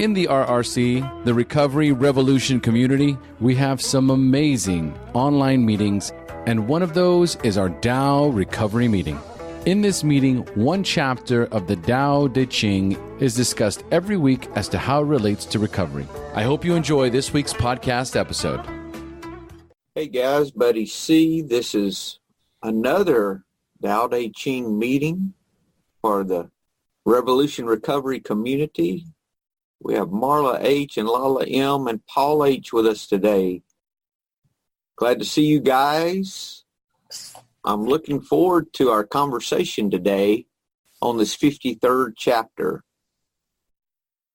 In the RRC, the Recovery Revolution Community, we have some amazing online meetings, and one of those is our Tao Recovery Meeting. In this meeting, one chapter of the Tao Te Ching is discussed every week as to how it relates to recovery. I hope you enjoy this week's podcast episode. Hey guys, Buddy C. This is another Tao Te Ching meeting for the Revolution Recovery Community. We have Marla H. and Lala M. and Paul H. with us today. Glad to see you guys. I'm looking forward to our conversation today on this 53rd chapter.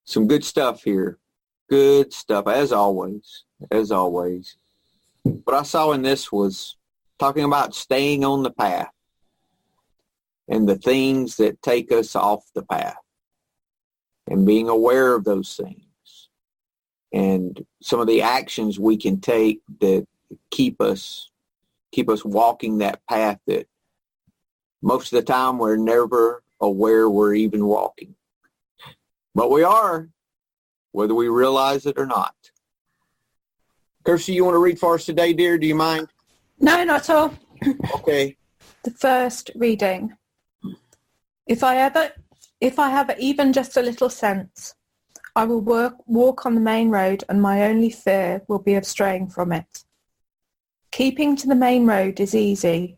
Some good stuff here. Good stuff, as always. What I saw in this was talking about staying on the path and the things that take us off the path and being aware of those things and some of the actions we can take that keep us walking that path that most of the time we're never aware we're even walking. But we are, whether we realize it or not. Kirsty, you want to read for us today, dear? Do you mind? No, not at all. Okay. The first reading. If I have even just a little sense, I will walk on the main road, and my only fear will be of straying from it. Keeping to the main road is easy,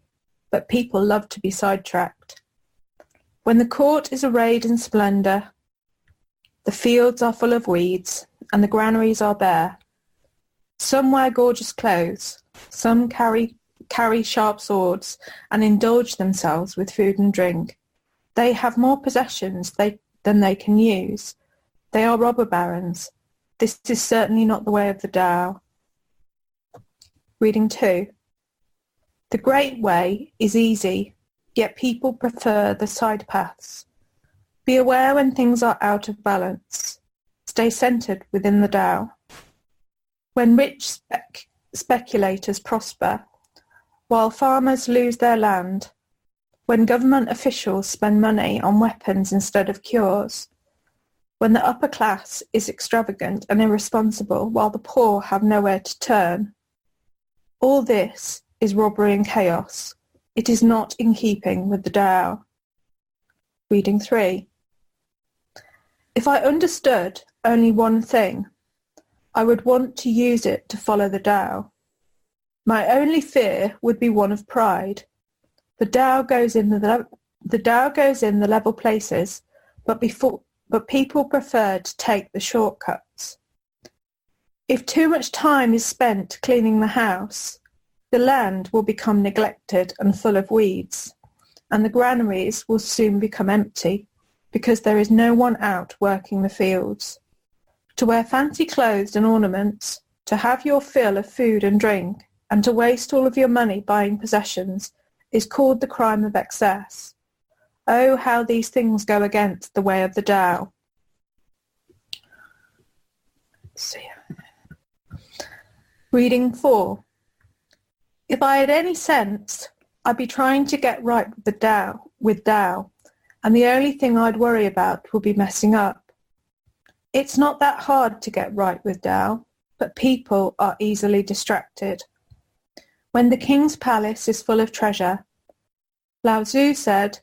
but people love to be sidetracked. When the court is arrayed in splendour, the fields are full of weeds, and the granaries are bare. Some wear gorgeous clothes, some carry sharp swords, and indulge themselves with food and drink. They have more possessions than they can use. They are robber barons. This is certainly not the way of the Tao. Reading 2. The great way is easy, yet people prefer the side paths. Be aware when things are out of balance. Stay centered within the Tao. When rich speculators prosper, while farmers lose their land, when government officials spend money on weapons instead of cures, when the upper class is extravagant and irresponsible while the poor have nowhere to turn. All this is robbery and chaos. It is not in keeping with the Tao. Reading 3. If I understood only one thing, I would want to use it to follow the Tao. My only fear would be one of pride. The Tao goes in the level places, but people prefer to take the shortcuts. If too much time is spent cleaning the house, the land will become neglected and full of weeds, and the granaries will soon become empty because there is no one out working the fields. To wear fancy clothes and ornaments, to have your fill of food and drink, and to waste all of your money buying possessions is called the crime of excess. Oh, how these things go against the way of the Tao. Reading 4. If I had any sense, I'd be trying to get right with Tao, and the only thing I'd worry about would be messing up. It's not that hard to get right with Tao, but people are easily distracted. When the king's palace is full of treasure, Lao Tzu said,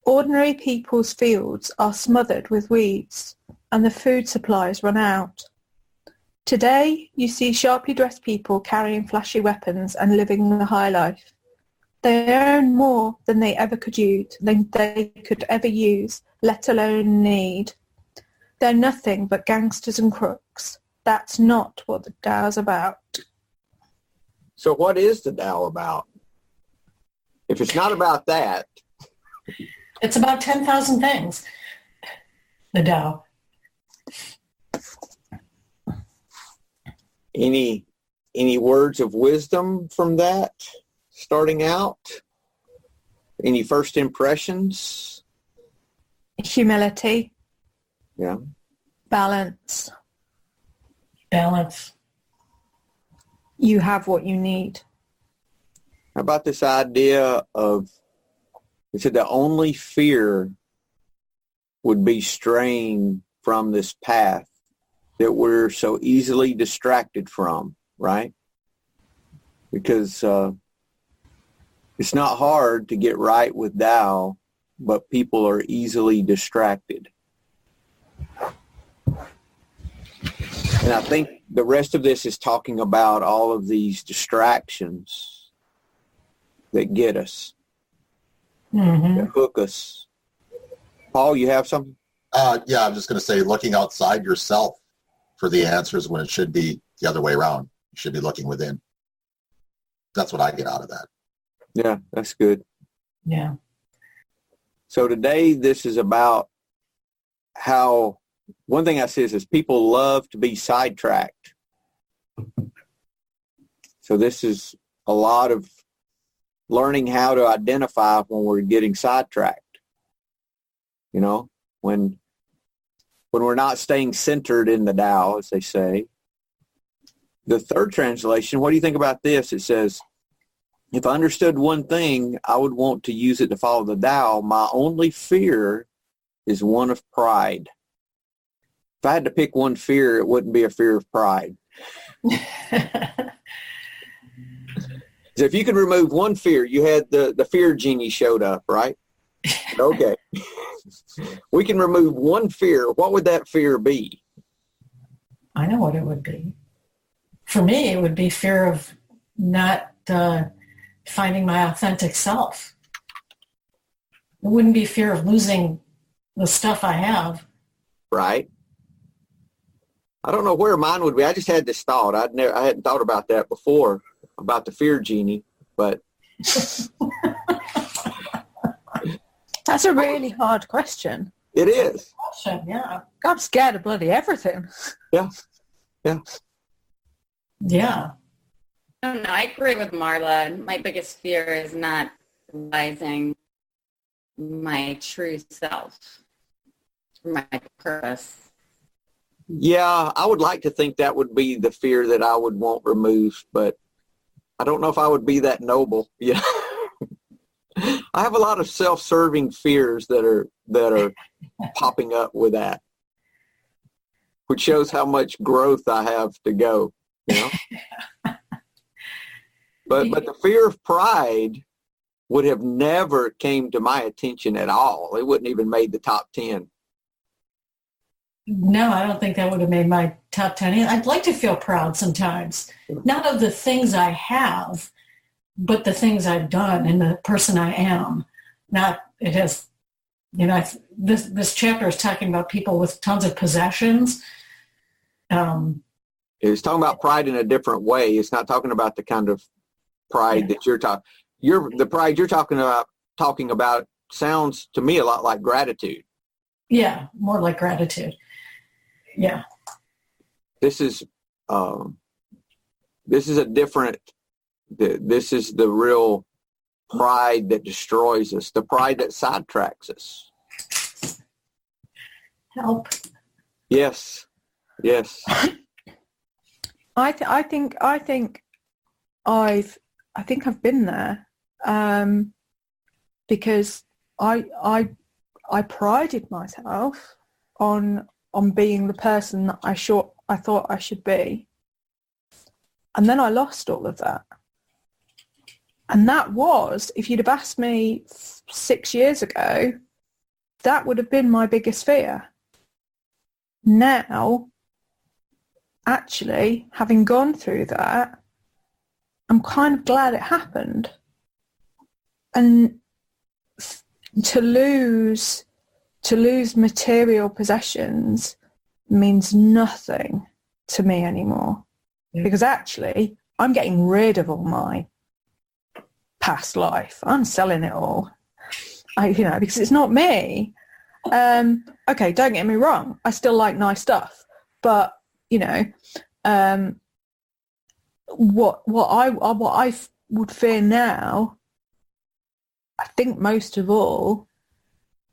ordinary people's fields are smothered with weeds, and the food supplies run out. Today, you see sharply dressed people carrying flashy weapons and living the high life. They earn more than they could ever use, let alone need. They're nothing but gangsters and crooks. That's not what the Tao's about. So what is the Tao about? If it's not about that. It's about 10,000 things, the Tao. Any words of wisdom from that, starting out? Any first impressions? Humility. Yeah. Balance. You have what you need. How about this idea of, he said the only fear would be straying from this path that we're so easily distracted from, right? Because it's not hard to get right with Tao, but people are easily distracted. And I think the rest of this is talking about all of these distractions that get us, that hook us. Paul, you have something? Yeah, I'm just going to say looking outside yourself for the answers when it should be the other way around. You should be looking within. That's what I get out of that. Yeah, that's good. Yeah. So today this is about how, one thing I see is people love to be sidetracked. So this is a lot of learning how to identify when we're getting sidetracked. You know, when we're not staying centered in the Tao, as they say. The third translation, what do you think about this? It says, if I understood one thing, I would want to use it to follow the Tao. My only fear is one of pride. If I had to pick one fear, it wouldn't be a fear of pride. So if you could remove one fear, you had the fear genie showed up, right? Okay. We can remove one fear. What would that fear be? I know what it would be. For me, it would be fear of not finding my authentic self. It wouldn't be fear of losing the stuff I have. Right. I don't know where mine would be. I just had this thought. I hadn't thought about that before, about the fear genie, but That's a really hard question. it is. Yeah. I'm scared of bloody everything. Yeah. Yeah. Yeah. I don't know. I agree with Marla. My biggest fear is not realizing my true self, my purpose. Yeah, I would like to think that would be the fear that I would want removed, but I don't know if I would be that noble. Yeah. I have a lot of self-serving fears that are popping up with that, which shows how much growth I have to go, you know? But the fear of pride would have never came to my attention at all. It wouldn't even made the top 10. No, I don't think that would have made my top 10. I'd like to feel proud sometimes, not of the things I have, but the things I've done and the person I am. Not, it has, you know, this chapter is talking about people with tons of possessions. It's talking about pride in a different way. It's not talking about the kind of pride that you're talking. The pride you're talking about sounds to me a lot like gratitude. Yeah, more like gratitude. Yeah. This is a different. This is the real pride that destroys us. The pride that sidetracks us. Help. Yes. Yes. I think I've been there, because I prided myself on being the person that I thought I should be, and then I lost all of that. And that was, if you'd have asked me 6 years ago, that would have been my biggest fear. Now, actually, having gone through that, I'm kind of glad it happened. And to lose material possessions means nothing to me anymore. Yeah. Because actually, I'm getting rid of all my past life. I'm selling it all. Because it's not me. Okay, don't get me wrong. I still like nice stuff, but what I would fear now, I think most of all,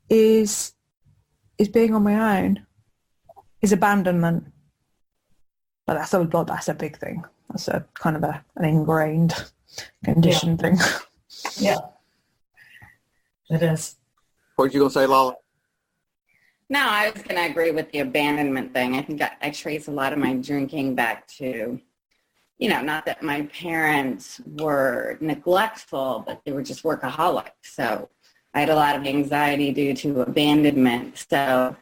is being on my own, is abandonment. But that's a big thing. That's a kind of an ingrained condition thing. Yeah, it is. What were you going to say, Lala? No, I was going to agree with the abandonment thing. I think I trace a lot of my drinking back to, not that my parents were neglectful, but they were just workaholics. So I had a lot of anxiety due to abandonment. So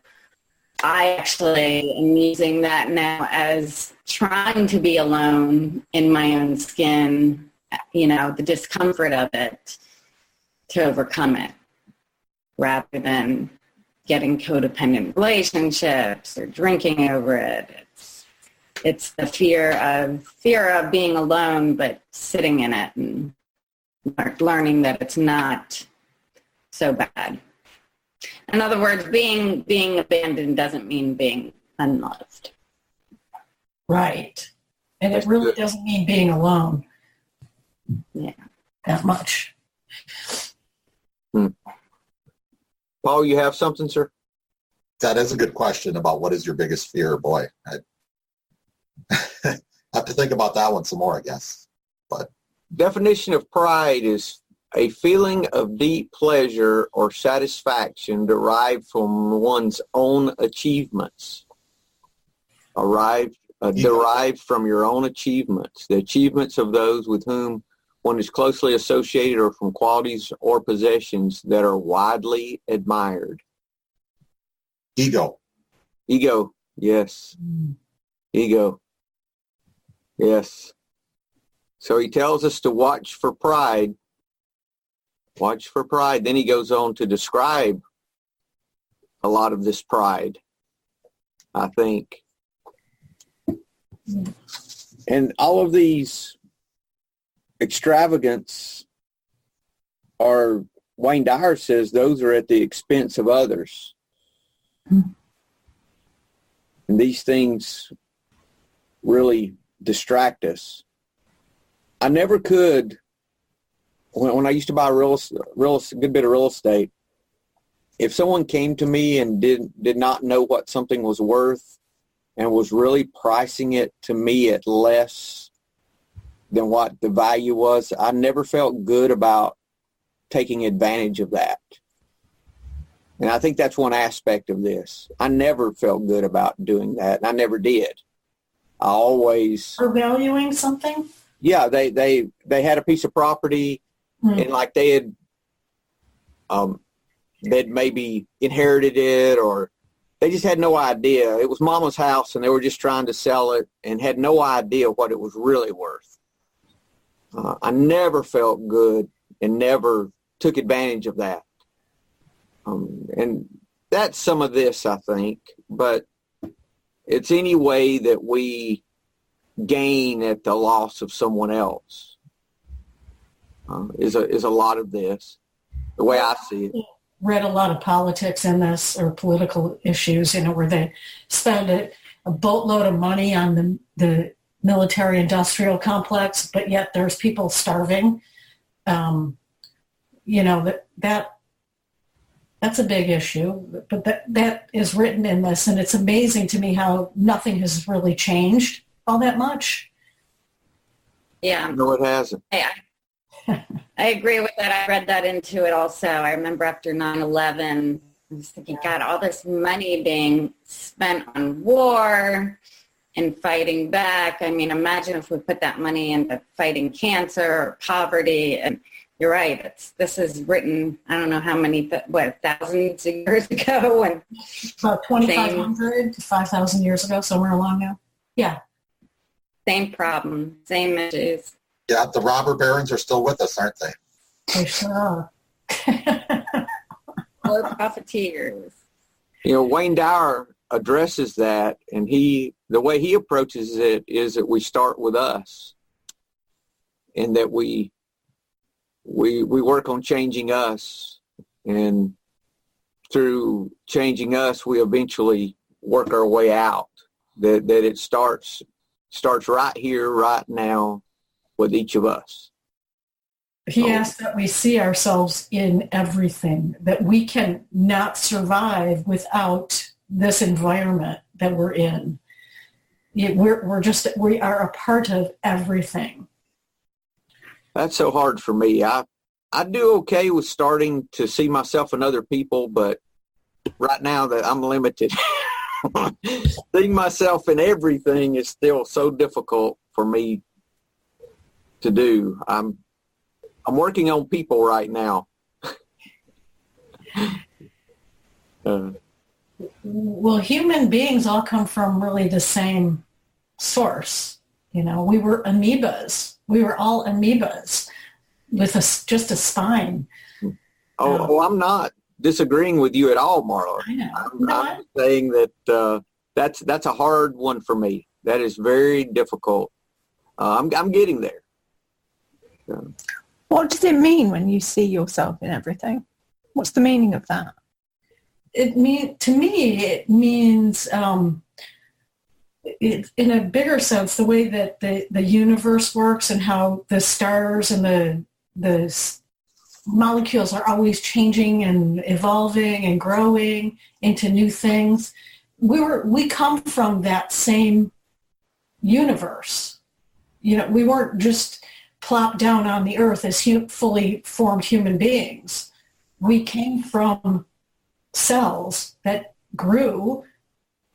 I actually am using that now as trying to be alone in my own skin, the discomfort of it, to overcome it, rather than getting codependent relationships or drinking over it. It's the fear of being alone, but sitting in it and learning that it's not so bad. In other words, being abandoned doesn't mean being unloved. Right. And it really doesn't mean being alone. Yeah. That much. Paul, you have something, sir? That is a good question about what is your biggest fear. Boy, I have to think about that one some more, I guess. But Definition of pride is a feeling of deep pleasure or satisfaction derived from one's own achievements. Derived from your own achievements, the achievements of those with whom one is closely associated, or from qualities or possessions that are widely admired. ego. Ego, yes. Ego, yes. So he tells us to watch for pride. Watch for pride. Then he goes on to describe a lot of this pride, I think. And all of these extravagance, or Wayne Dyer says, those are at the expense of others. And these things really distract us. I never could, when I used to buy a good bit of real estate, if someone came to me and did not know what something was worth and was really pricing it to me at less than what the value was, I never felt good about taking advantage of that. And I think that's one aspect of this. I never felt good about doing that, and I never did. I always... Or valuing something? Yeah, they had a piece of property, and like they'd maybe inherited it, or they just had no idea. It was Mama's house, and they were just trying to sell it and had no idea what it was really worth. I never felt good and never took advantage of that. And that's some of this, I think. But it's any way that we gain at the loss of someone else is a lot of this, the way I see it. Read a lot of politics in this, or political issues, where they spend a boatload of money on the military-industrial complex, but yet there's people starving. That's a big issue, but that is written in this, and it's amazing to me how nothing has really changed all that much. Yeah. No, it hasn't. I agree with that. I read that into it also. I remember after 9/11, I was thinking, God, all this money being spent on war and fighting back. I mean, imagine if we put that money into fighting cancer or poverty. And you're right. This is written, I don't know how many, thousands of years ago. And about 2,500 to 5,000 years ago, somewhere along now. Yeah. Same problem, same issues. Yeah, the robber barons are still with us, aren't they? They sure are. Or profiteers. Wayne Dyer addresses that, and the way he approaches it is that we start with us, and that we work on changing us, and through changing us, we eventually work our way out. That it starts right here, right now, with each of us. He asks that we see ourselves in everything, that we can not survive without this environment that we're in. We are a part of everything. That's so hard for me. I do okay with starting to see myself in other people, but right now that I'm limited. Seeing myself in everything is still so difficult for me to do. I'm working on people right now. Well, human beings all come from really the same source. You know, we were amoebas. We were all amoebas with just a spine. I'm not disagreeing with you at all, Marla. I know. I'm saying that that's a hard one for me. That is very difficult. I'm getting there. What does it mean when you see yourself in everything? What's the meaning of that? To me, it means, in a bigger sense, the way that the universe works and how the stars and the molecules are always changing and evolving and growing into new things. We come from that same universe. You know, we weren't just plopped down on the earth as fully formed human beings. We came from cells that grew.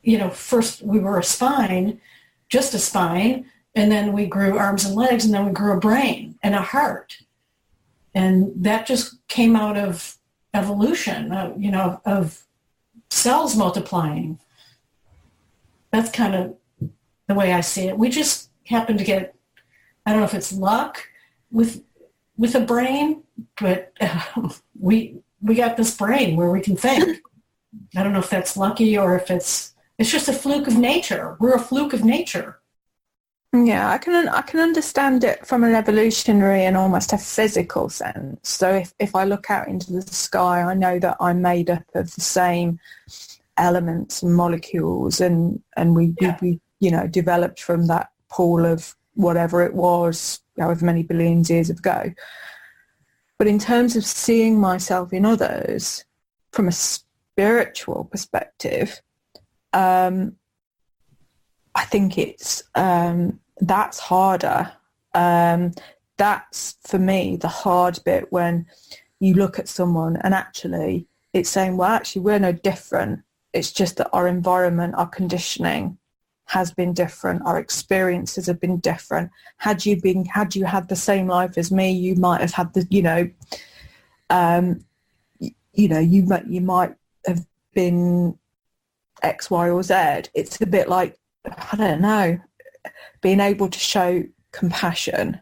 You know, first we were a spine, just a spine, and then we grew arms and legs, and then we grew a brain and a heart. And that just came out of evolution, of cells multiplying. That's kind of the way I see it. We just happen to get, I don't know if it's luck with a brain, but we got this brain where we can think. I don't know if that's lucky or if it's just a fluke of nature. We're a fluke of nature. Yeah, I can understand it from an evolutionary and almost a physical sense. So if I look out into the sky, I know that I'm made up of the same elements and molecules, and we developed from that pool of whatever it was, however many billions years ago. But in terms of seeing myself in others from a spiritual perspective, I think it's that's harder. That's, for me, the hard bit, when you look at someone and actually it's saying, well, actually, we're no different. It's just that our environment, our conditioning has been different. Our experiences have been different. Had you had the same life as me, you might have had the, you might have been X, Y, or Z. It's a bit like, I don't know, being able to show compassion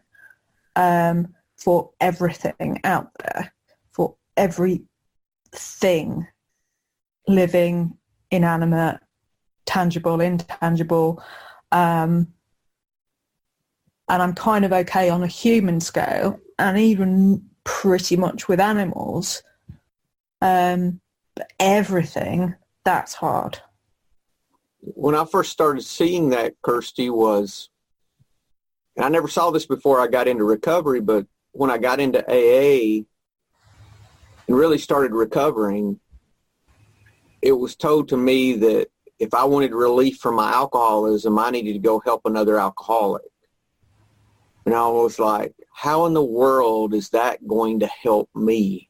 for everything out there, for everything living, inanimate, tangible, intangible. And I'm kind of okay on a human scale, and even pretty much with animals. But everything, that's hard. When I first started seeing that, Kirsty, and I never saw this before I got into recovery, but when I got into AA and really started recovering, it was told to me that if I wanted relief from my alcoholism, I needed to go help another alcoholic. And I was like, how in the world is that going to help me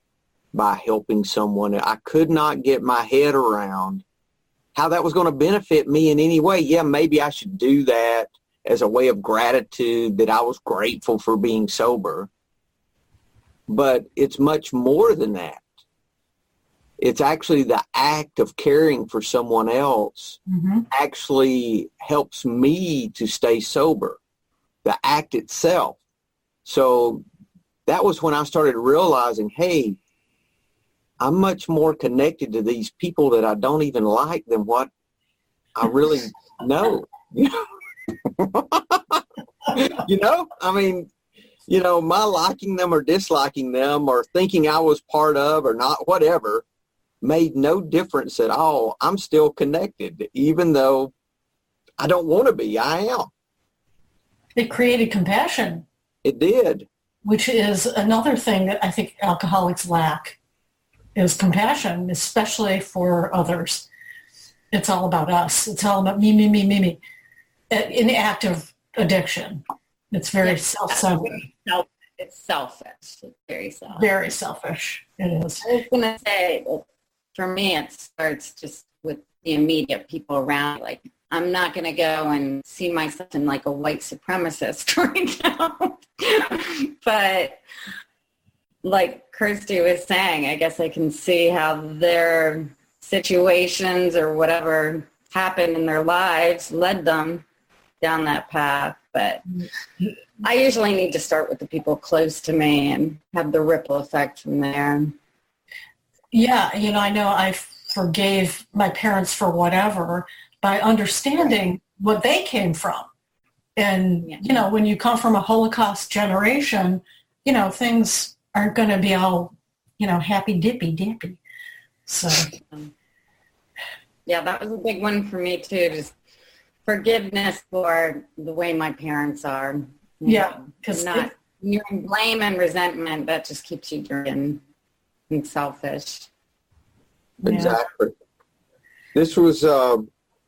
by helping someone? I could not get my head around how that was going to benefit me in any way. Yeah, maybe I should do that as a way of gratitude, that I was grateful for being sober. But it's much more than that. It's actually the act of caring for someone else actually helps me to stay sober, the act itself. So that was when I started realizing, hey, I'm much more connected to these people that I don't even like than what I really know. My liking them or disliking them or thinking I was part of or not, whatever, made no difference at all. I'm still connected, even though I don't want to be. I am. It created compassion. It did. Which is another thing that I think alcoholics lack, is compassion, especially for others. It's all about us. It's all about me. In the act of addiction, it's very self-centered. It's selfish. It's very selfish. Very selfish. It is. I was going to say, for me, it starts just with the immediate people around. Like, I'm not going to go and see myself in like a white supremacist right now. But like Kirsty was saying, I guess I can see how their situations or whatever happened in their lives led them down that path. But I usually need to start with the people close to me and have the ripple effect from there. Yeah, I know I forgave my parents for whatever by understanding what they came from. And, when you come from a Holocaust generation, things aren't going to be all, happy dippy. So. Yeah, that was a big one for me too. Just forgiveness for the way my parents are. Yeah. Because you're in blame and resentment, that just keeps you drinking and selfish. Exactly. This was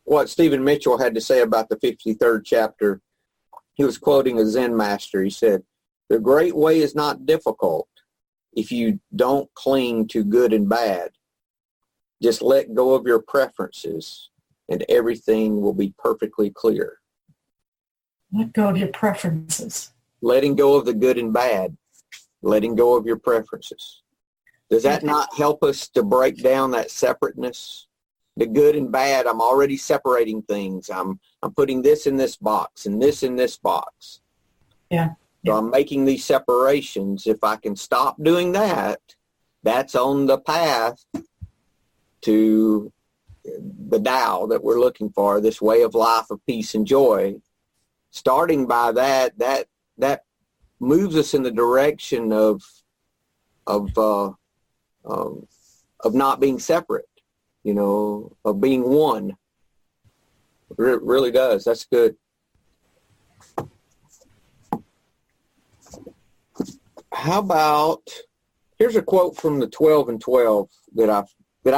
what Stephen Mitchell had to say about the 53rd chapter. He was quoting a Zen master. He said, "The great way is not difficult if you don't cling to good and bad. Just let go of your preferences and everything will be perfectly clear." Let go of your preferences. Letting go of the good and bad. Letting go of your preferences. Does that not help us to break down that separateness? The good and bad, I'm already separating things. I'm putting this in this box and this in this box. Yeah. So I'm making these separations. If I can stop doing that, that's on the path to the Tao that we're looking for, this way of life of peace and joy. Starting by that moves us in the direction of not being separate, of being one. It really does. That's good. How about, here's a quote from the 12 and 12 that I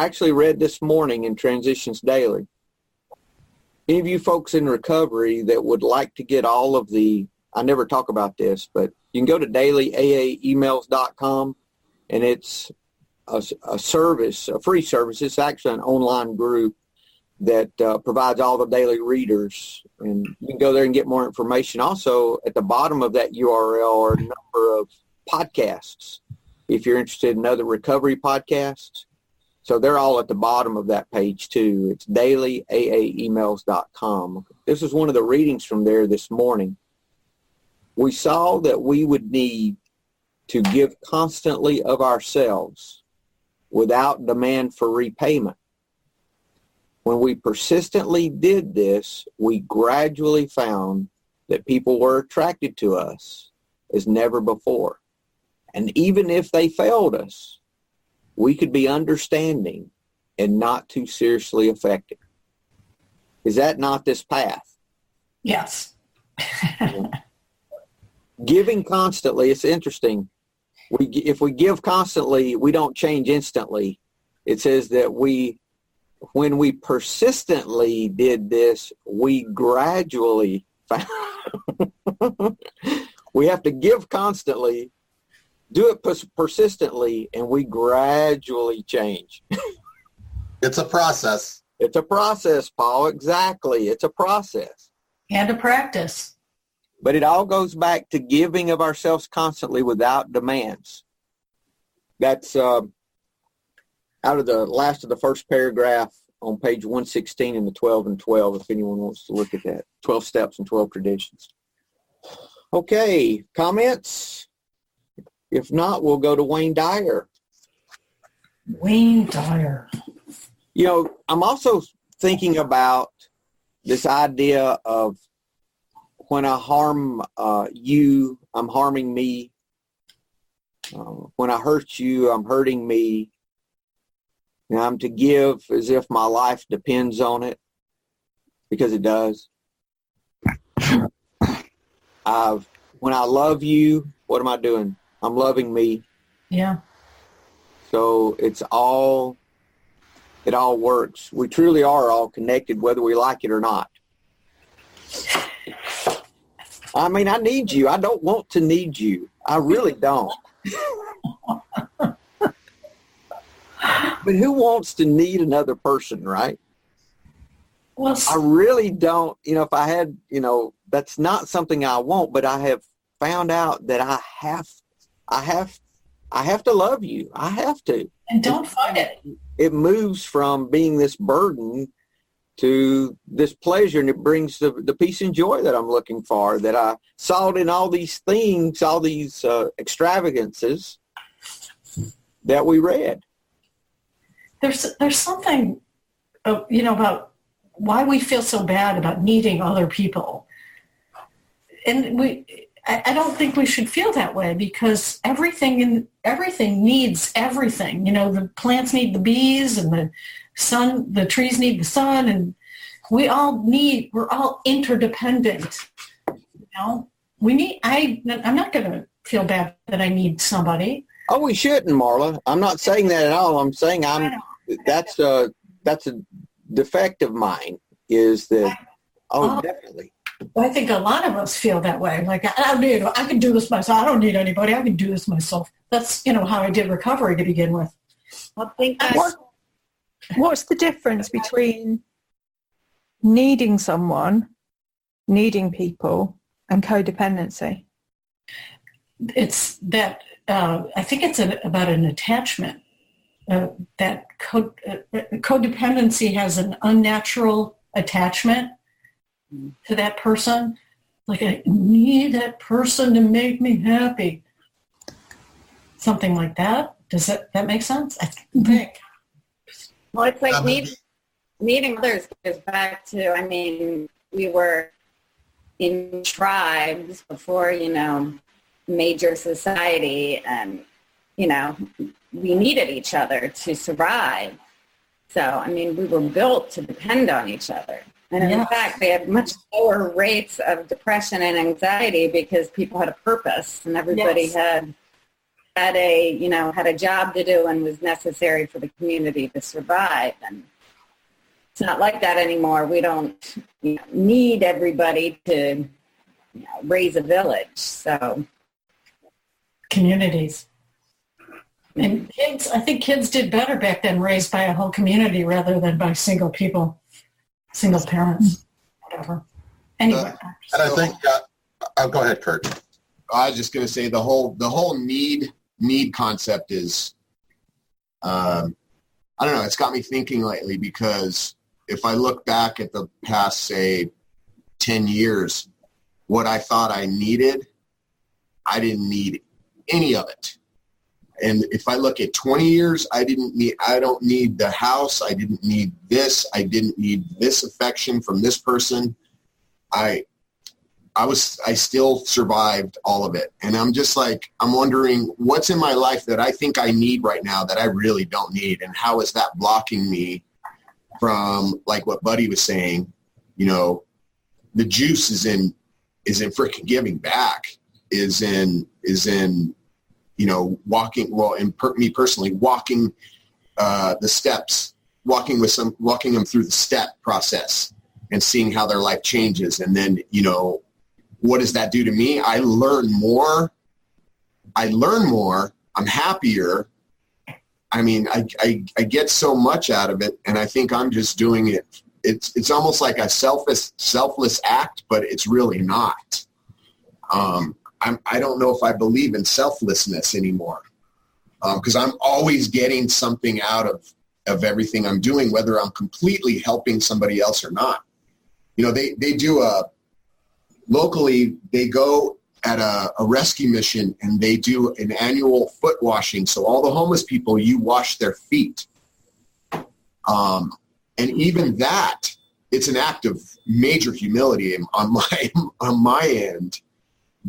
actually read this morning in Transitions Daily. Any of you folks in recovery that would like to get all of I never talk about this, but you can go to dailyaaemails.com, and it's a service, a free service. It's actually an online group that provides all the daily readers, and you can go there and get more information. Also, at the bottom of that URL are a number of podcasts, if you're interested in other recovery podcasts. So they're all at the bottom of that page, too. It's dailyaaemails.com. This is one of the readings from there this morning. We saw that we would need to give constantly of ourselves without demand for repayment. When we persistently did this, we gradually found that people were attracted to us as never before. And even if they failed us, we could be understanding and not too seriously affected. Is that not this path? Yes. Giving constantly, it's interesting. If we give constantly, we don't change instantly. It says that when we persistently did this, we gradually found. We have to give constantly, do it persistently, and we gradually change. It's a process. It's a process, Paul. Exactly. It's a process. And a practice. But it all goes back to giving of ourselves constantly without demands. That's out of the last of the first paragraph on page 116 in the 12 and 12, if anyone wants to look at that. 12 steps and 12 traditions. Okay, comments? If not, we'll go to Wayne Dyer. Wayne Dyer. I'm also thinking about this idea of when I harm you, I'm harming me. When I hurt you, I'm hurting me. I'm to give as if my life depends on it, because it does. When I love you, what am I doing? I'm loving me. Yeah. So it all works. We truly are all connected, whether we like it or not. I mean, I need you. I don't want to need you. I really don't. But who wants to need another person, right? Well, I really don't, if I had, that's not something I want, but I have found out that I have to love you. I have to. and don't fight it. It moves from being this burden to this pleasure, and it brings the peace and joy that I'm looking for, that I saw it in all these things, all these extravagances that we read. There's something, about why we feel so bad about needing other people. And I don't think we should feel that way, because everything needs everything. The plants need the bees, and the trees need the sun, and we're all interdependent. I'm not going to feel bad that I need somebody. Oh, we shouldn't, Marla. I'm not saying that at all. I'm saying that's a defect of mine, is that, definitely. I think a lot of us feel that way. Like, I can do this myself. I don't need anybody. I can do this myself. That's, how I did recovery to begin with. I think What's the difference between needing someone, needing people, and codependency? It's that, I think it's about an attachment. That codependency has an unnatural attachment to that person. Like, I need that person to make me happy. Something like that. Does that make sense? I think. Well, it's like needing others goes back to, we were in tribes before, major society, and, we needed each other to survive. So, we were built to depend on each other. And in fact, they had much lower rates of depression and anxiety because people had a purpose, and everybody had a job to do and was necessary for the community to survive. And it's not like that anymore. We don't need everybody to raise a village. So communities. And I think kids did better back then, raised by a whole community rather than by single people, single parents, whatever. Anyway. And I think, go ahead, Kurt. I was just going to say the whole need concept is, I don't know, it's got me thinking lately, because if I look back at the past, say, 10 years, what I thought I needed, I didn't need any of it. And if I look at 20 years, I don't need the house. I didn't need this. I didn't need this affection from this person. I still survived all of it. And I'm just like, I'm wondering what's in my life that I think I need right now that I really don't need. And how is that blocking me from, like what Buddy was saying, the juice is in freaking giving back, is in walking, me personally, walking the steps, walking them through the step process and seeing how their life changes. And then, what does that do to me? I learn more. I'm happier. I get so much out of it, and I think I'm just doing it. It's almost like a selfless act, but it's really not. I don't know if I believe in selflessness anymore, because I'm always getting something out of everything I'm doing, whether I'm completely helping somebody else or not. They do locally, they go at a rescue mission, and they do an annual foot washing. So all the homeless people, you wash their feet. And even that, it's an act of major humility on my end.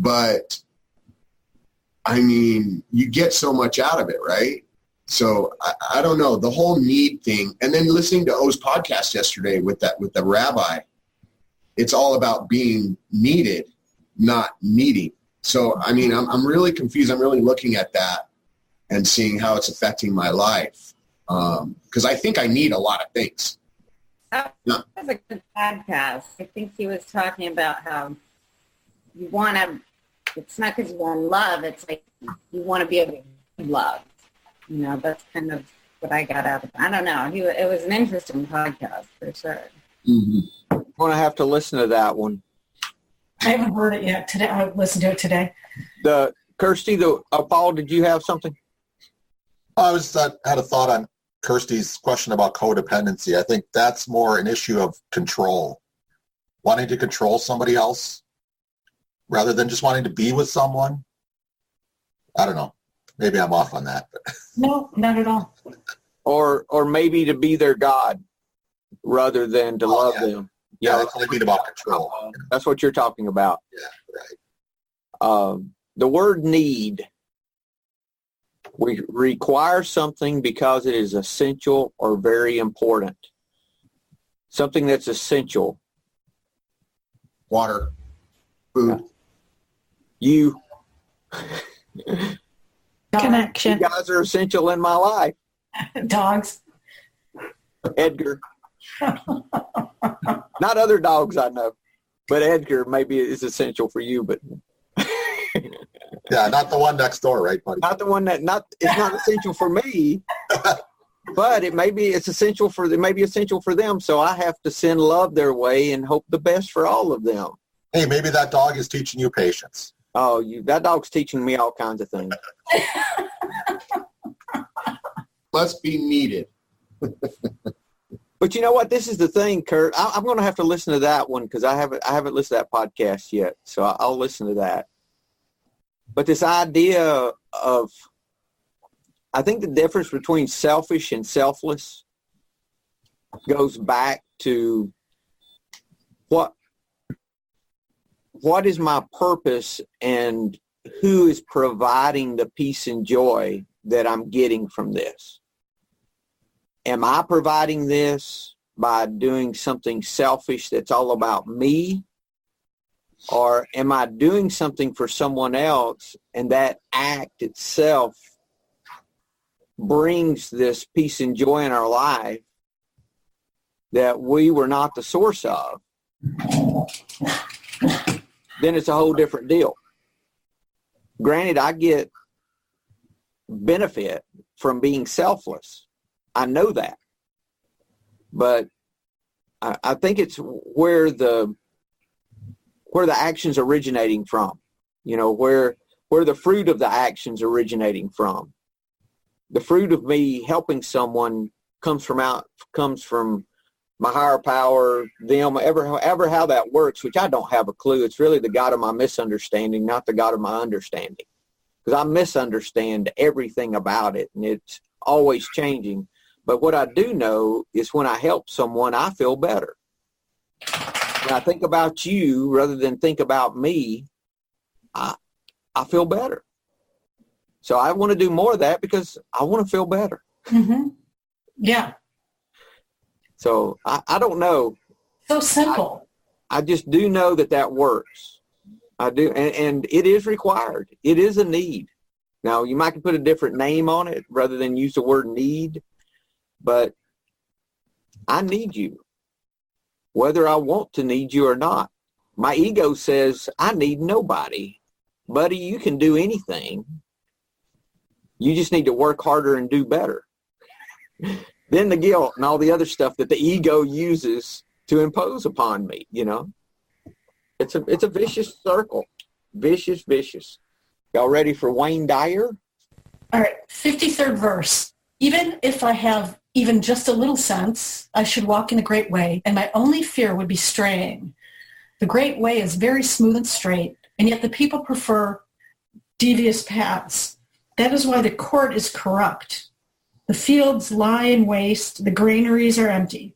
But, you get so much out of it, right? So I don't know, the whole need thing. And then listening to O's podcast yesterday with the rabbi, it's all about being needed, not needing. So, I'm really confused. I'm really looking at that and seeing how it's affecting my life. Because I think I need a lot of things. That was a good podcast. I think he was talking about how you want to, it's not because you want love, it's like you want to be able to love. That's kind of what I got out of it. I don't know. It was an interesting podcast for sure. Mm-hmm. I'm going to have to listen to that one. I haven't heard it yet today. I listened to it today. Kirsty, Paul, did you have something? I had a thought on Kirsty's question about codependency. I think that's more an issue of control, wanting to control somebody else rather than just wanting to be with someone. I don't know. Maybe I'm off on that. But. No, not at all. Or maybe to be their God rather than to love them. Yeah, that's what I mean about control. That's what you're talking about. Yeah, right. The word need. We require something because it is essential or very important. Something that's essential. Water, food. You Connection. You guys are essential in my life. Dogs. Edgar. Not other dogs I know, but Edgar maybe is essential for you, but yeah, not the one next door, right, buddy? Not the one it's not essential for me, but it may be essential for them. So I have to send love their way and hope the best for all of them. Hey, maybe that dog is teaching you patience. Oh, that dog's teaching me all kinds of things. Must be needed. But you know what? This is the thing, Kurt. I'm going to have to listen to that one because I haven't listened to that podcast yet. So I'll listen to that. But this idea of, I think the difference between selfish and selfless goes back to what is my purpose and who is providing the peace and joy that I'm getting from this. Am I providing this by doing something selfish that's all about me? Or am I doing something for someone else and that act itself brings this peace and joy in our life that we were not the source of? Then it's a whole different deal. Granted, I get benefit from being selfless. I know that. But I think it's where the action's originating from. You know, where the fruit of the action's originating from. The fruit of me helping someone comes from my higher power, them, ever how that works, which I don't have a clue. It's really the God of my misunderstanding, not the God of my understanding. Because I misunderstand everything about it, and it's always changing. But what I do know is when I help someone, I feel better. When I think about you rather than think about me, I feel better. So I want to do more of that because I want to feel better. Mm-hmm. Yeah. So I don't know. So simple. I just do know that works. I do. And it is required. It is a need. Now, you might put a different name on it rather than use the word need, but I need you, whether I want to need you or not. My ego says, I need nobody. Buddy, you can do anything. You just need to work harder and do better. Then the guilt and all the other stuff that the ego uses to impose upon me, you know. It's a vicious circle. Vicious. Y'all ready for Wayne Dyer? All right, 53rd verse. Even if I have even just a little sense, I should walk in the great way, and my only fear would be straying. The great way is very smooth and straight, and yet the people prefer devious paths. That is why the court is corrupt. The fields lie in waste, the granaries are empty.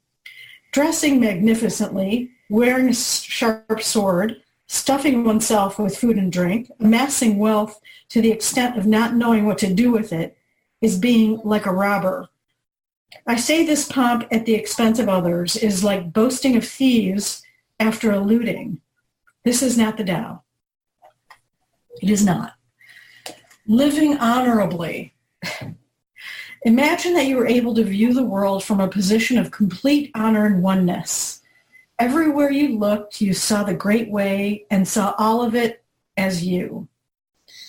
Dressing magnificently, wearing a sharp sword, stuffing oneself with food and drink, amassing wealth to the extent of not knowing what to do with it, is being like a robber. I say this pomp at the expense of others is like boasting of thieves after a looting. This is not the Tao. It is not. Living honorably. Imagine that you were able to view the world from a position of complete honor and oneness. Everywhere you looked, you saw the great way and saw all of it as you.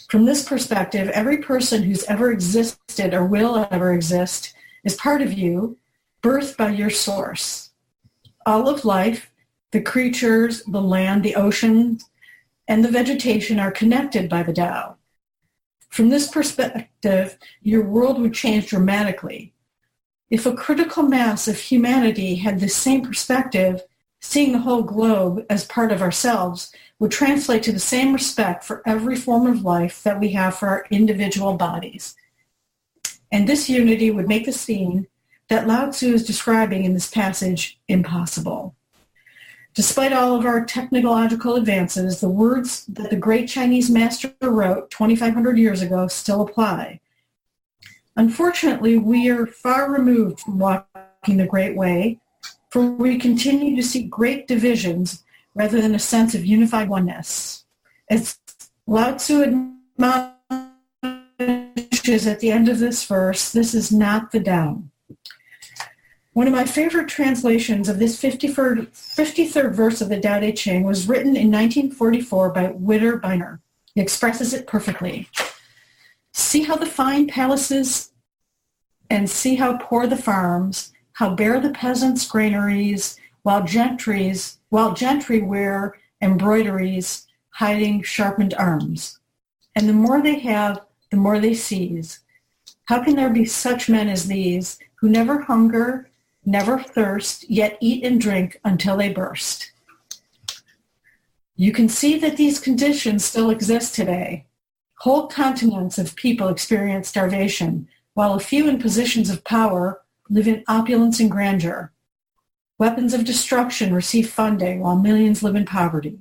From this perspective, every person who's ever existed or will ever exist is part of you, birthed by your source. All of life, the creatures, the land, the oceans, and the vegetation are connected by the Tao. From this perspective, your world would change dramatically. If a critical mass of humanity had the same perspective, seeing the whole globe as part of ourselves would translate to the same respect for every form of life that we have for our individual bodies. And this unity would make the scene that Lao Tzu is describing in this passage impossible. Despite all of our technological advances, the words that the great Chinese master wrote 2,500 years ago still apply. Unfortunately, we are far removed from walking the great way, for we continue to see great divisions rather than a sense of unified oneness. As Lao Tzu admonishes at the end of this verse, this is not the Tao. One of my favorite translations of this 53rd verse of the Tao Te Ching was written in 1944 by Witter Bynner. He expresses it perfectly. See how the fine palaces and see how poor the farms, how bare the peasants' granaries, while gentry wear embroideries, hiding sharpened arms. And the more they have, the more they seize. How can there be such men as these, who never hunger, never thirst, yet eat and drink until they burst? You can see that these conditions still exist today. Whole continents of people experience starvation, while a few in positions of power live in opulence and grandeur. Weapons of destruction receive funding, while millions live in poverty.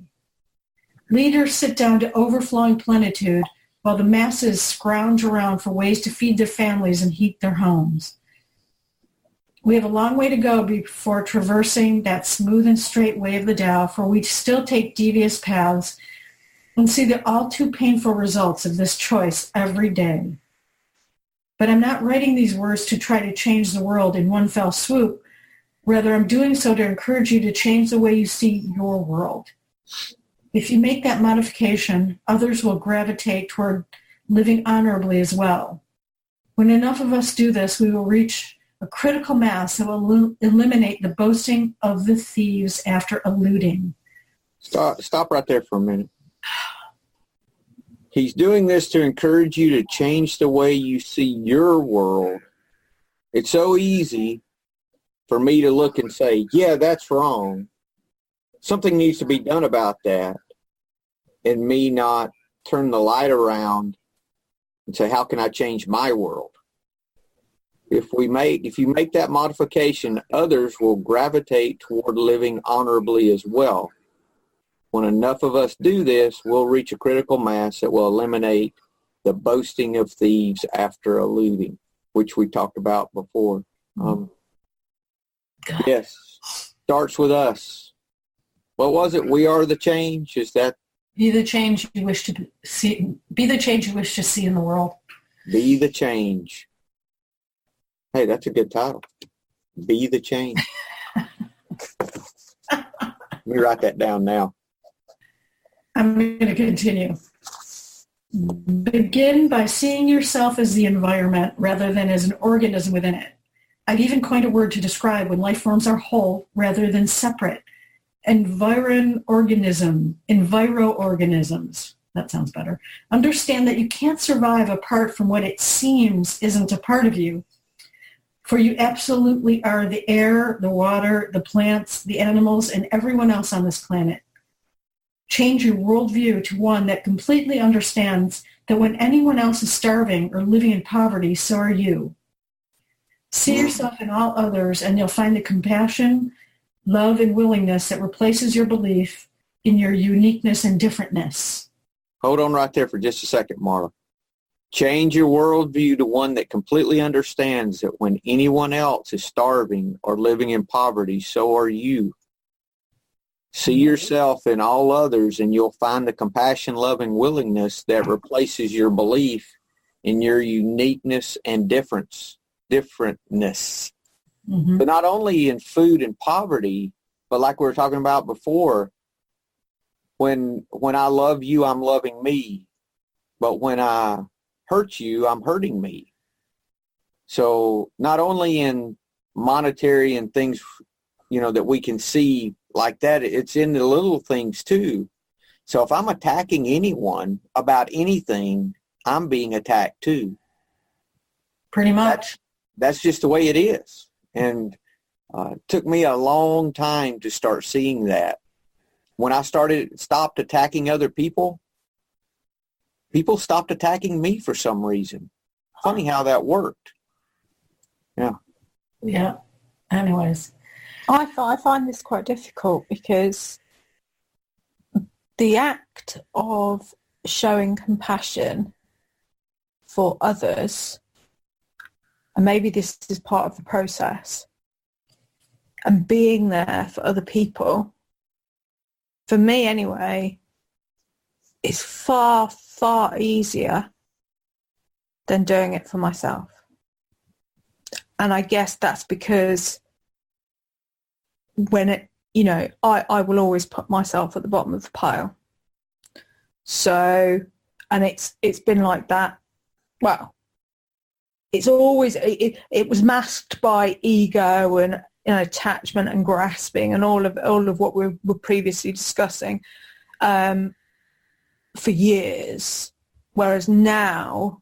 Leaders sit down to overflowing plenitude, while the masses scrounge around for ways to feed their families and heat their homes. We have a long way to go before traversing that smooth and straight way of the Tao, for we still take devious paths and see the all too painful results of this choice every day. But I'm not writing these words to try to change the world in one fell swoop. Rather, I'm doing so to encourage you to change the way you see your world. If you make that modification, others will gravitate toward living honorably as well. When enough of us do this, we will reach a critical mass that will eliminate the boasting of the thieves after eluding. Stop right there for a minute. He's doing this to encourage you to change the way you see your world. It's so easy for me to look and say, yeah, that's wrong. Something needs to be done about that. And me not turn the light around and say, how can I change my world? If you make that modification, others will gravitate toward living honorably as well. When enough of us do this, we'll reach a critical mass that will eliminate the boasting of thieves after eluding, which we talked about before. Yes, starts with us. What was it? We are the change. Is that? Be the change you wish to see. Be the change you wish to see in the world. Be the change. Hey, that's a good title. Be the change. Let me write that down now. I'm going to continue. Begin by seeing yourself as the environment rather than as an organism within it. I've even coined a word to describe when life forms are whole rather than separate. Enviroorganisms. That sounds better. Understand that you can't survive apart from what it seems isn't a part of you. For you absolutely are the air, the water, the plants, the animals, and everyone else on this planet. Change your worldview to one that completely understands that when anyone else is starving or living in poverty, so are you. See yourself in all others, and you'll find the compassion, love, and willingness that replaces your belief in your uniqueness and differentness. Hold on right there for just a second, Marla. Change your worldview to one that completely understands that when anyone else is starving or living in poverty, so are you. See yourself in all others, and you'll find the compassion, love, and willingness that replaces your belief in your uniqueness and differentness. Mm-hmm. But not only in food and poverty, but like we were talking about before, when I love you, I'm loving me. But when I hurt you, I'm hurting me. So not only in monetary and things, that we can see like that, it's in the little things too. So if I'm attacking anyone about anything, I'm being attacked too. Pretty much. That's just the way it is. And it took me a long time to start seeing that. When I stopped attacking other people, people stopped attacking me for some reason. Funny how that worked. Yeah. Yeah. Anyways. I find this quite difficult because the act of showing compassion for others, and maybe this is part of the process, and being there for other people, for me anyway, is far, far easier than doing it for myself. And I guess that's because when I will always put myself at the bottom of the pile. So, and it's been like that. Well, it's always, it was masked by ego and attachment and grasping and all of what we were previously discussing for years. Whereas now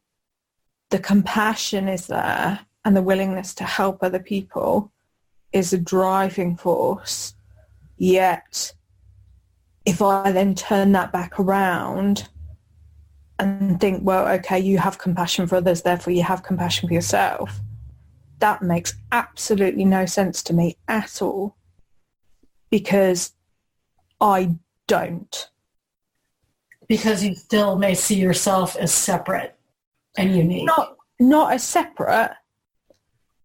the compassion is there and the willingness to help other people is a driving force. Yet if I then turn that back around and think, well, okay, you have compassion for others, therefore you have compassion for yourself, that makes absolutely no sense to me at all, because I don't. Because you still may see yourself as separate and unique. Not as separate,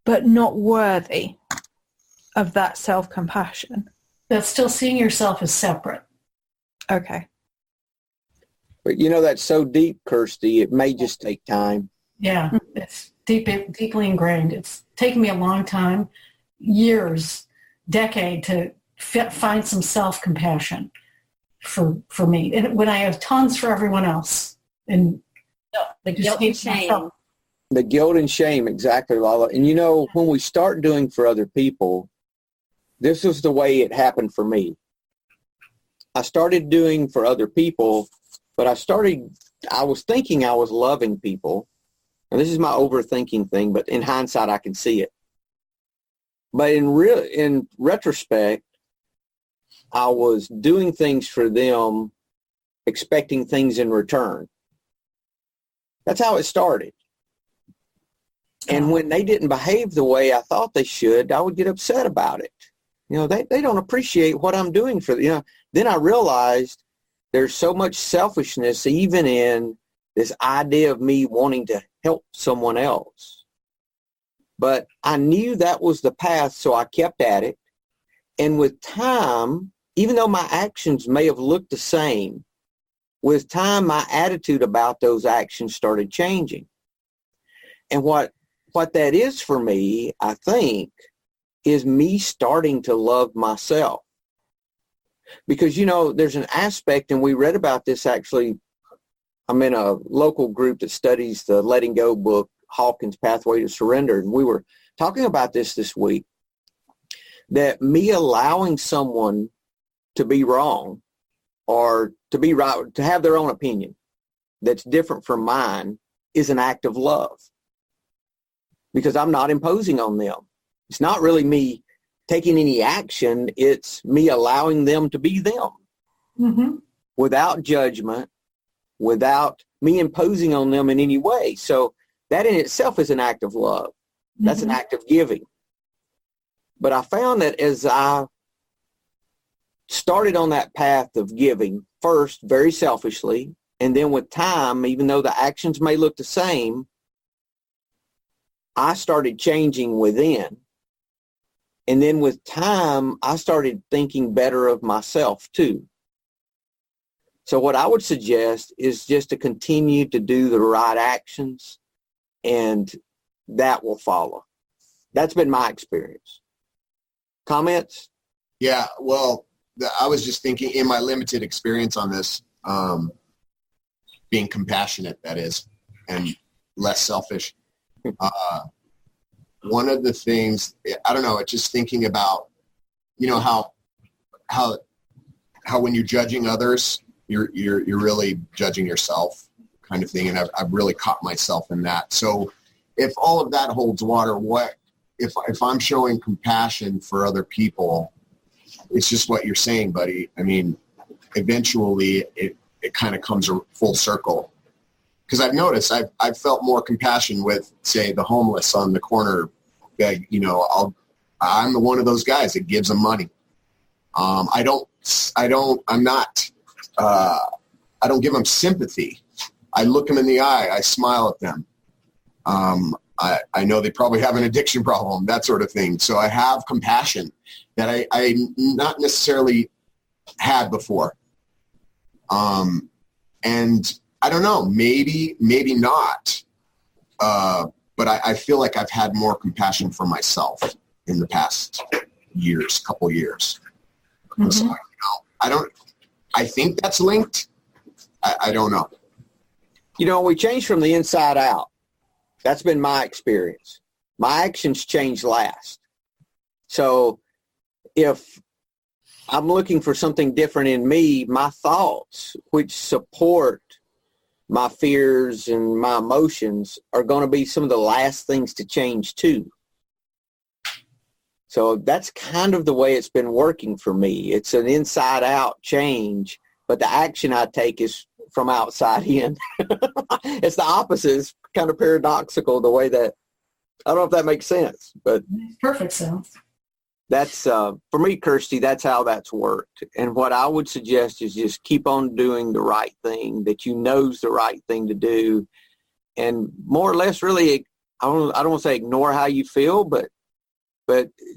but not worthy of that self-compassion. That's still seeing yourself as separate. Okay. But that's so deep, Kirsty, it may just take time. Yeah, it's deeply ingrained. It's taken me a long time, years, decade, to find some self-compassion for me. And when I have tons for everyone else. And the guilt and shame. The guilt and shame, exactly, Lala. And when we start doing for other people, this was the way it happened for me. I started doing for other people, but I was thinking I was loving people. And this is my overthinking thing, but in hindsight, I can see it. But in retrospect, I was doing things for them, expecting things in return. That's how it started. And when they didn't behave the way I thought they should, I would get upset about it. They don't appreciate what I'm doing for them. Then I realized there's so much selfishness even in this idea of me wanting to help someone else. But I knew that was the path, so I kept at it. And with time, even though my actions may have looked the same, with time, my attitude about those actions started changing. And what that is for me, I think, is me starting to love myself. Because, there's an aspect, and we read about this actually. I'm in a local group that studies the Letting Go book, Hawkins' Pathway to Surrender, and we were talking about this week, that me allowing someone to be wrong or to be right, to have their own opinion that's different from mine, is an act of love, because I'm not imposing on them. It's not really me taking any action. It's me allowing them to be them, without judgment, without me imposing on them in any way. So that in itself is an act of love. That's an act of giving. But I found that as I started on that path of giving, first very selfishly, and then with time, even though the actions may look the same, I started changing within. And then with time, I started thinking better of myself too. So what I would suggest is just to continue to do the right actions, and that will follow. That's been my experience. Comments? Yeah, well, I was just thinking in my limited experience on this, being compassionate, that is, and less selfish. one of the things, I don't know, it's just thinking about, you know, how when you're judging others, you're really judging yourself, kind of thing. And I've really caught myself in that. So if all of that holds water, what if I'm showing compassion for other people? It's just what you're saying, buddy. I mean, eventually it kind of comes a full circle. Because I've noticed I've felt more compassion with, say, the homeless on the corner. You know, I'm one of those guys that gives them money. I don't give them sympathy. I look them in the eye. I smile at them. I know they probably have an addiction problem, that sort of thing. So I have compassion that I not necessarily had before. And I don't know, maybe not. But I feel like I've had more compassion for myself in the past couple years. Mm-hmm. So, you know, I think that's linked. I don't know. You know, we change from the inside out. That's been my experience. My actions change last. So if I'm looking for something different in me, my thoughts, which support my fears and my emotions, are going to be some of the last things to change too. So that's kind of the way it's been working for me. It's an inside out change, but the action I take is from outside in. It's the opposite. It's kind of paradoxical the way that, I don't know if that makes sense, but makes perfect sense. That's for me, Kirsty, that's how that's worked. And what I would suggest is just keep on doing the right thing that you know is the right thing to do, and more or less really, I don't want to say ignore how you feel, but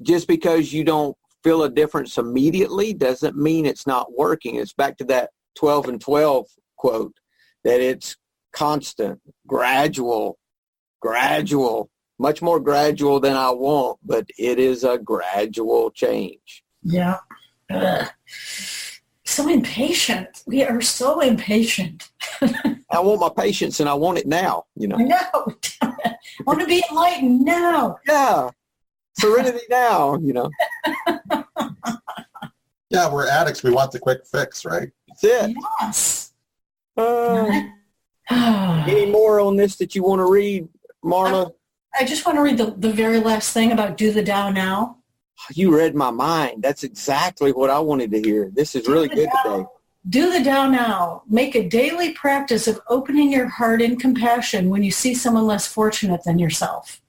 just because you don't feel a difference immediately doesn't mean it's not working. It's back to that 12 and 12 quote, that it's constant, gradual, much more gradual than I want, but it is a gradual change. Yeah. So impatient. We are so impatient. I want my patience, and I want it now, you know. I know. I want to be enlightened now. Yeah. Serenity now, you know. Yeah, we're addicts. We want the quick fix, right? That's it. Yes. Any more on this that you want to read, Marla? I just want to read the very last thing about do the Tao now. You read my mind. That's exactly what I wanted to hear. This is really good today. Do the Tao now. Make a daily practice of opening your heart in compassion when you see someone less fortunate than yourself.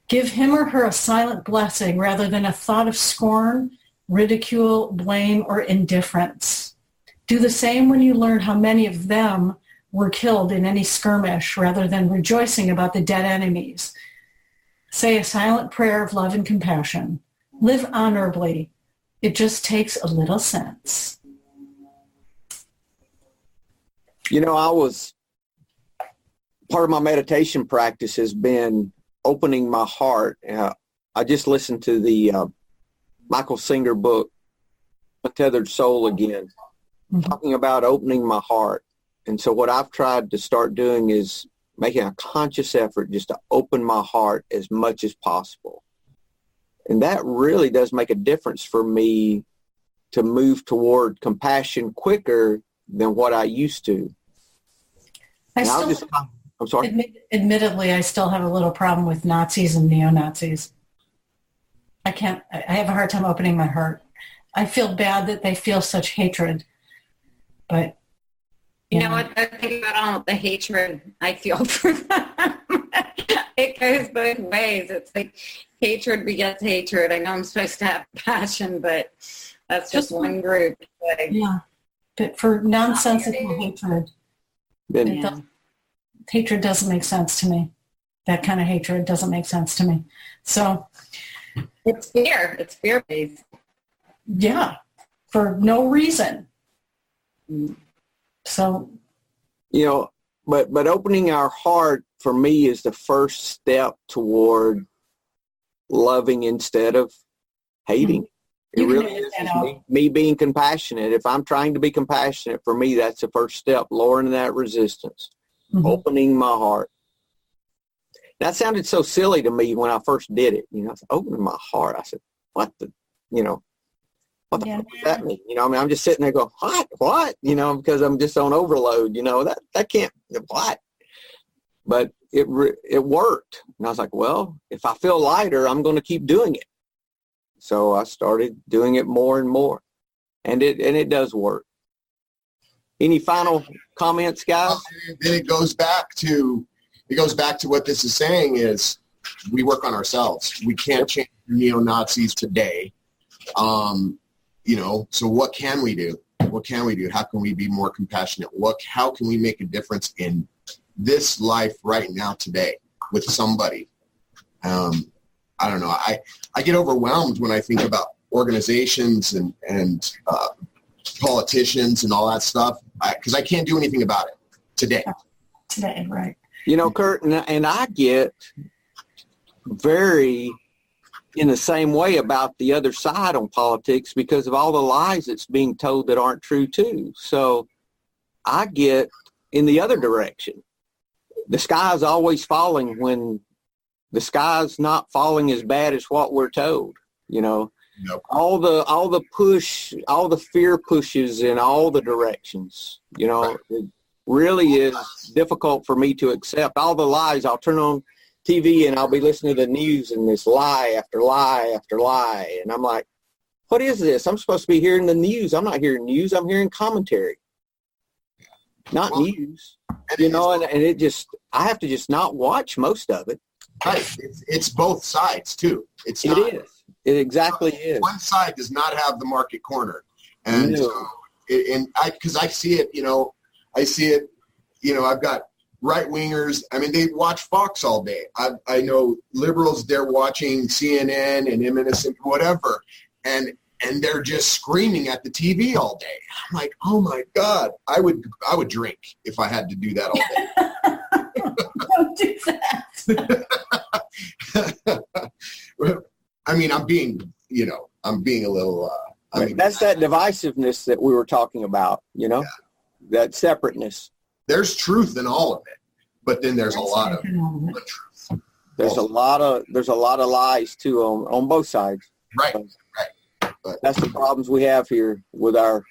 Give him or her a silent blessing rather than a thought of scorn, ridicule, blame, or indifference. Do the same when you learn how many of them were killed in any skirmish rather than rejoicing about the dead enemies. Say a silent prayer of love and compassion. Live honorably. It just takes a little sense. You know, part of my meditation practice has been opening my heart. I just listened to the Michael Singer book, Untethered Soul again, talking about opening my heart. And so what I've tried to start doing is making a conscious effort just to open my heart as much as possible. And that really does make a difference for me to move toward compassion quicker than what I used to. I'm sorry? Admittedly, I still have a little problem with Nazis and neo-Nazis. I have a hard time opening my heart. I feel bad that they feel such hatred, but you know what I think about all the hatred I feel for them? It goes both ways. It's like hatred begets hatred. I know I'm supposed to have passion, but that's just one group. Yeah, but for nonsensical hatred, hatred doesn't make sense to me. That kind of hatred doesn't make sense to me. So it's fear. It's fear-based. Yeah, for no reason. So, you know, but opening our heart for me is the first step toward loving instead of hating. It really is me being compassionate. If I'm trying to be compassionate, for me, that's the first step, lowering that resistance, opening my heart. That sounded so silly to me when I first did it. I said, opening my heart. I said, what the fuck does that mean? I'm just sitting there going, what? Because I'm just on overload, that can't, what? But it worked. And I was like, well, if I feel lighter, I'm going to keep doing it. So I started doing it more and more. And it does work. Any final comments, guys? Then it goes back to what this is saying is we work on ourselves. We can't change neo-Nazis today. So what can we do? What can we do? How can we be more compassionate? How can we make a difference in this life right now today with somebody? I don't know. I get overwhelmed when I think about organizations and politicians and all that stuff because I can't do anything about it today. Today, right. Kurt, and I get very in the same way about the other side on politics because of all the lies that's being told that aren't true too. So I get in the other direction. The sky's always falling when the sky's not falling as bad as what we're told. Nope. All the push, all the fear pushes in all the directions. Right. It really is difficult for me to accept all the lies. I'll turn on TV and I'll be listening to the news and this lie after lie after lie. And I'm like, what is this? I'm supposed to be hearing the news. I'm not hearing news. I'm hearing commentary, not news. And it just, I have to just not watch most of it. Right. It's both sides too. It is. It exactly is. One side does not have the market corner. And because I see it, I've got right-wingers. I mean, they watch Fox all day. I know liberals, they're watching CNN and MSNBC, whatever, and they're just screaming at the TV all day. I'm like, oh my God, I would drink if I had to do that all day. Don't do that. I mean, I'm being a little. That's that divisiveness that we were talking about. That separateness. There's truth in all of it, but then there's a lot of truth. There's a lot of lies too on both sides. Right. But that's the problems we have here with our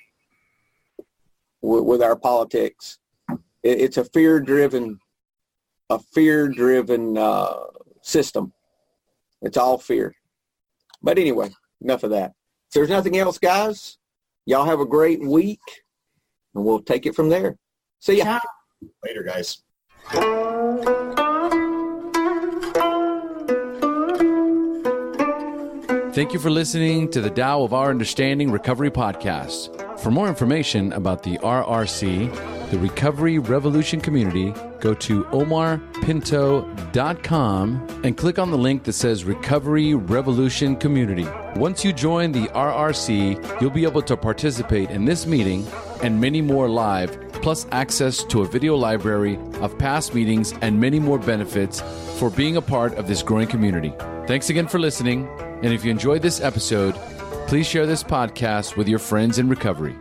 politics. It's a fear-driven system. It's all fear. But anyway, enough of that. If there's nothing else, guys, y'all have a great week, and we'll take it from there. See ya. Later, guys. Thank you for listening to the Tao of Our Understanding Recovery Podcast. For more information about the RRC, the Recovery Revolution Community, go to omarpinto.com and click on the link that says Recovery Revolution Community. Once you join the RRC, you'll be able to participate in this meeting and many more live, plus access to a video library of past meetings and many more benefits for being a part of this growing community. Thanks again for listening, and if you enjoyed this episode, please share this podcast with your friends in recovery.